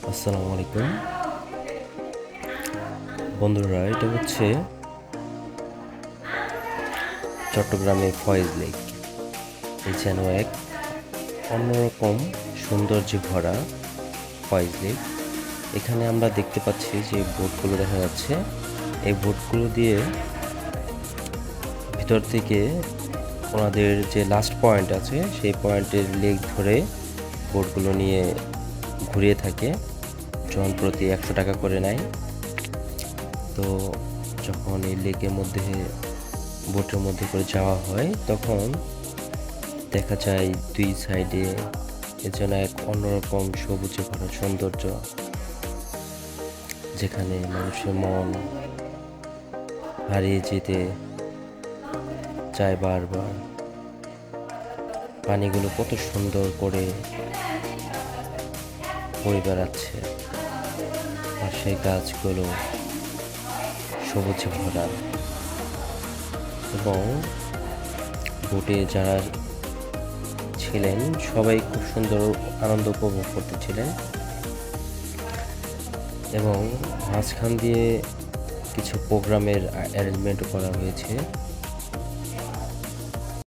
আসসালামু আলাইকুম বন্ধুরা, এটা হচ্ছে চট্টগ্রামের ফয়েজ লেক। এই যেন এক অন্যরকম সৌন্দর্যে ভরা ফয়েজ লেক। এখানে আমরা দেখতে পাচ্ছি যে বোটগুলো দেখা যাচ্ছে। এই বোটগুলো দিয়ে ভিতর থেকে ওনাদের যে লাস্ট পয়েন্ট আছে সেই পয়েন্টের লেক ধরে বোটগুলো নিয়ে ঘুরিয়ে থাকে। জন প্রতি 100 টাকা করে নেয়। তো যখন এই লেকের মধ্যে বোটের মধ্যে করে যাওয়া হয় তখন দেখা যায় দুই সাইডে এজন্য এক অন্যরকম সবুজে ভরা সৌন্দর্য, যেখানে মানুষের মন হারিয়ে যেতে চায় বারবার। পানিগুলো কত সুন্দর করে বয়ে বেড়াচ্ছে, আর সেই গাছগুলো সবুজে ভরা, এবং বোটে যারা ছিলেন সবাই খুব সুন্দর আনন্দ উপভোগ করতেছিলেন। এবং মাঝখান দিয়ে কিছু প্রোগ্রামের অ্যারেঞ্জমেন্টও করা হয়েছে।